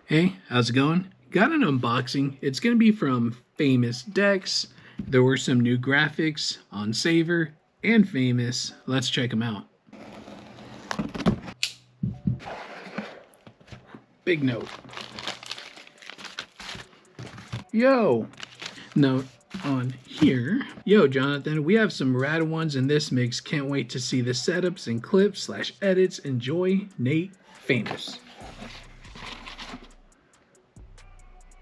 Hey, how's it going? Got an unboxing. It's going to be from Famous Decks. There were some new graphics on SAYVUR and Famous. Let's check them out. Big note. Yo! Note on here. Yo, Jonathan, we have some rad ones in this mix. Can't wait to see the setups and clips/edits. Enjoy, Nate, Famous.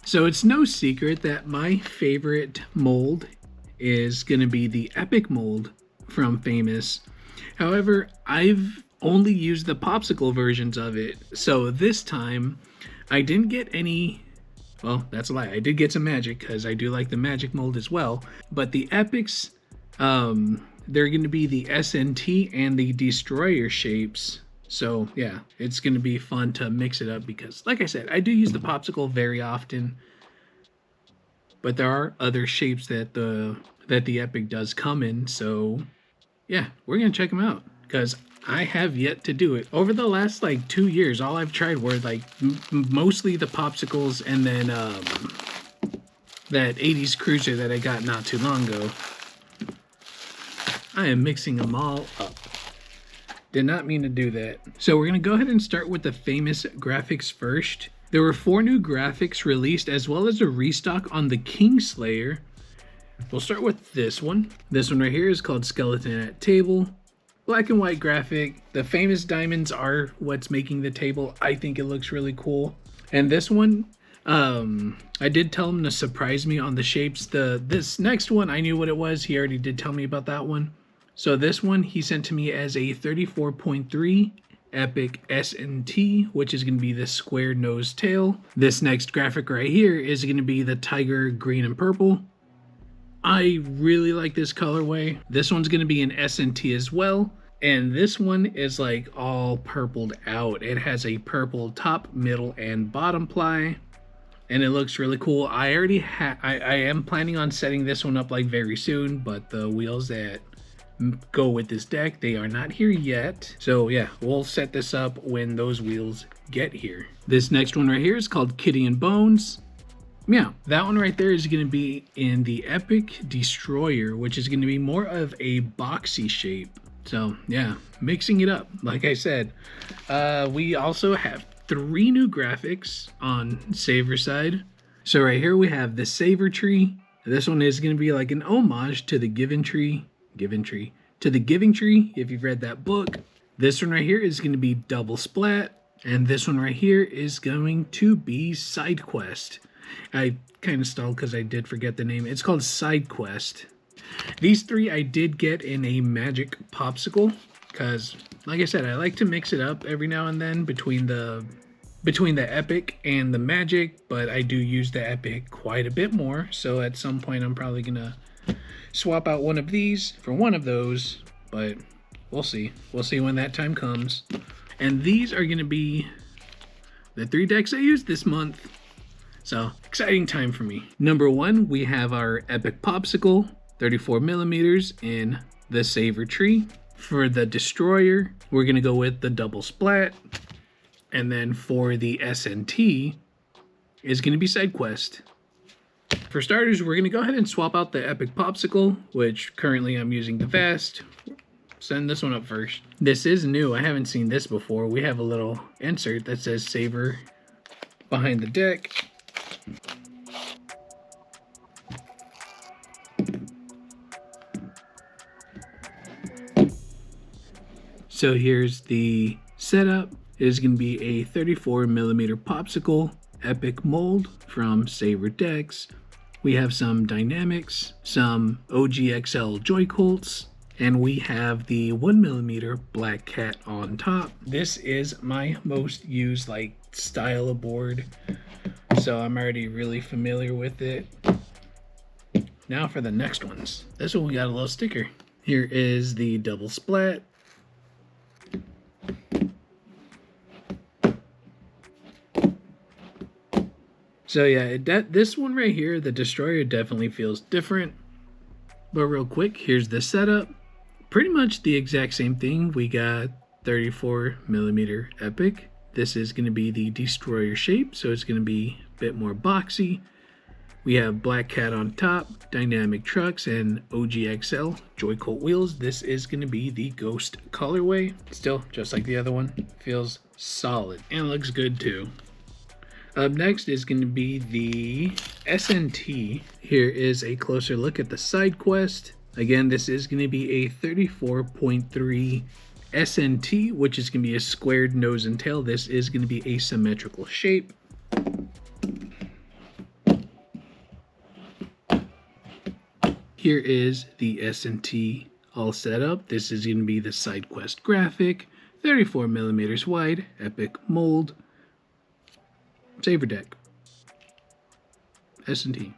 So it's no secret that my favorite mold is going to be the Epic mold from Famous. However, I've only used the popsicle versions of it. So this time I didn't get any, well, that's a lie. I did get some magic because I do like the magic mold as well. But the Epics, they're going to be the SNT and the Destroyer shapes. So yeah, it's going to be fun to mix it up because, like I said, I do use the popsicle very often, but there are other shapes that the Epic does come in. So yeah, we're going to check them out because I have yet to do it. Over the last like 2 years, all I've tried were like mostly the popsicles and then that 80s cruiser that I got not too long ago. I am mixing them all up. Did not mean to do that. So we're going to go ahead and start with the Famous graphics first. There were 4 new graphics released as well as a restock on the Kingslayer. We'll start with this one. This one right here is called Skeleton at Table. Black and white graphic. The Famous diamonds are what's making the table. I think it looks really cool. And this one, I did tell him to surprise me on the shapes. This next one, I knew what it was. He already did tell me about that one. So this one he sent to me as a 34.3 Epic SNT, which is going to be the square nose tail. This next graphic right here is going to be the tiger green and purple. I really like this colorway. This one's going to be an SNT as well. And this one is like all purpled out. It has a purple top, middle, and bottom ply. And it looks really cool. I am planning on setting this one up like very soon, but the wheels that go with this deck, they are not here yet. So yeah, we'll set this up when those wheels get here. This next one right here is called Kitty and Bones. Yeah, that one right there is going to be in the Epic Destroyer, which is going to be more of a boxy shape. So yeah, mixing it up. Like I said, we also have 3 new graphics on SAYVUR side. So right here we have the SAYVUR tree. This one is going to be like an homage to the Giving Tree, if you've read that book. This one right here is going to be Double Splat, and this one right here is going to be Side Quest. I kind of stalled because I did forget the name. It's called Side Quest. These 3 I did get in a magic popsicle because, like I said, I like to mix it up every now and then between the Epic and the magic, but I do use the Epic quite a bit more. So at some point I'm probably gonna swap out one of these for one of those, but we'll see. We'll see when that time comes. And these are going to be the 3 decks I used this month. So exciting time for me. Number 1, we have our Epic Popsicle, 34 millimeters in the SAYVUR tree. For the Destroyer, we're going to go with the Double Splat. And then for the SNT is going to be Side Quest. For starters, we're going to go ahead and swap out the Epic Popsicle, which currently I'm using the Vast. Send this one up first. This is new. I haven't seen this before. We have a little insert that says SAYVUR behind the deck. So here's the setup. It is going to be a 34 millimeter popsicle Epic mold from SAYVUR decks. We have some dynamics, some OGXL Joy Colts, and we have the 1mm Black Cat on top. This is my most used like style of board, so I'm already really familiar with it. Now for the next ones. This one we got a little sticker. Here is the Double Splat. So yeah, this one right here, the Destroyer, definitely feels different. But real quick, here's the setup. Pretty much the exact same thing. We got 34mm Epic. This is going to be the Destroyer shape, so it's going to be a bit more boxy. We have Black Cat on top, dynamic trucks, and OGXL Joy-Colt wheels. This is going to be the Ghost colorway. Still, just like the other one, feels solid and looks good too. Up next is going to be the SNT. Here is a closer look at the side quest. Again, this is going to be a 34.3 SNT, which is going to be a squared nose and tail. This is going to be a symmetrical shape. Here is the SNT all set up. This is going to be the side quest graphic, 34 millimeters wide, epic mold, SAYVUR deck, SNT.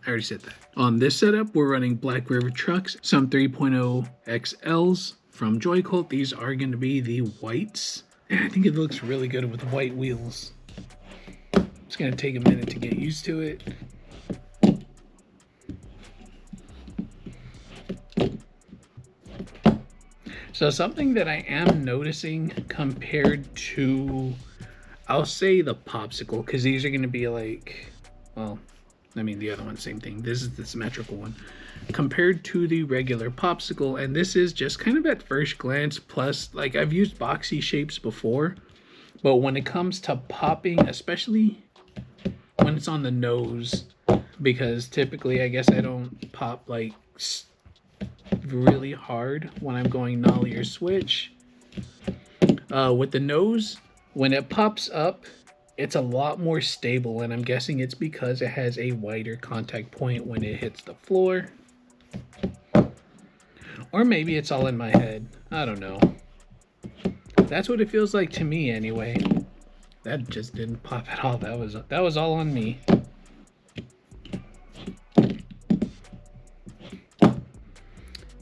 I already said that. On this setup, we're running Black River trucks, some 3.0 XLs from Joy-Colt. These are going to be the whites. And I think it looks really good with white wheels. It's going to take a minute to get used to it. So something that I am noticing compared to, I'll say the popsicle, because these are going to be like, well, I mean the other one, same thing. This is the symmetrical one. Compared to the regular popsicle, and this is just kind of at first glance, plus like I've used boxy shapes before, but when it comes to popping, especially when it's on the nose, because typically I guess I don't pop like really hard when I'm going nollie or switch. With the nose, when it pops up, it's a lot more stable, and I'm guessing it's because it has a wider contact point when it hits the floor. Or maybe it's all in my head. I don't know. That's what it feels like to me anyway. That just didn't pop at all. That was all on me.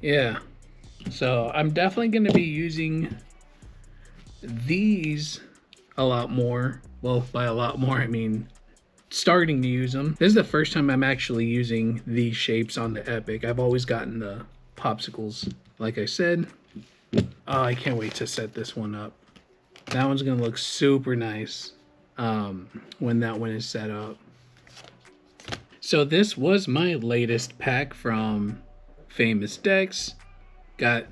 Yeah, so I'm definitely going to be using these a lot more. Well, by a lot more, I mean starting to use them. This is the first time I'm actually using these shapes on the Epic. I've always gotten the popsicles, like I said. Oh, I can't wait to set this one up. That one's going to look super nice when that one is set up. So this was my latest pack from FAYMUS decks. Got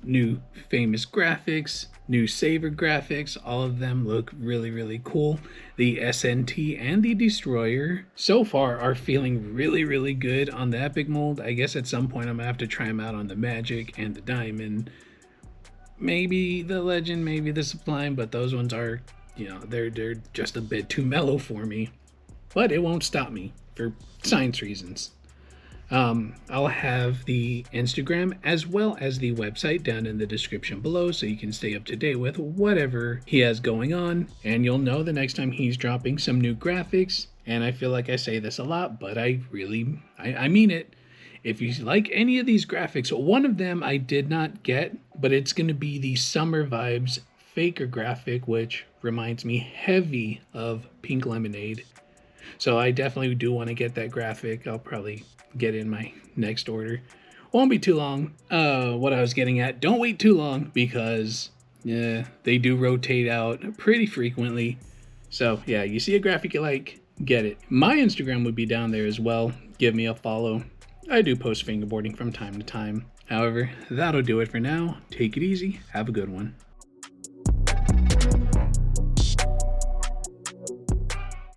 new FAYMUS graphics, new SAYVUR graphics. All of them look really, really cool. The SNT and the Destroyer so far are feeling really, really good on the Epic mold. I guess at some point I'm gonna have to try them out on the Magic and the Diamond. Maybe the Legend, maybe the Sublime, but those ones are, you know, they're just a bit too mellow for me. But it won't stop me for science reasons. I'll have the Instagram as well as the website down in the description below, so you can stay up to date with whatever he has going on, and you'll know the next time he's dropping some new graphics. And I feel like I say this a lot, but I mean it. If you like any of these graphics, one of them I did not get, but it's going to be the Summer Vibes Faker graphic, which reminds me heavy of Pink Lemonade. So I definitely do want to get that graphic. I'll probably get in my next order. Won't be too long. What I was getting at, don't wait too long, because they do rotate out pretty frequently. So yeah, you see a graphic you like, get it. My Instagram would be down there as well. Give me a follow. I do post fingerboarding from time to time. However, that'll do it for now. Take it easy. Have a good one.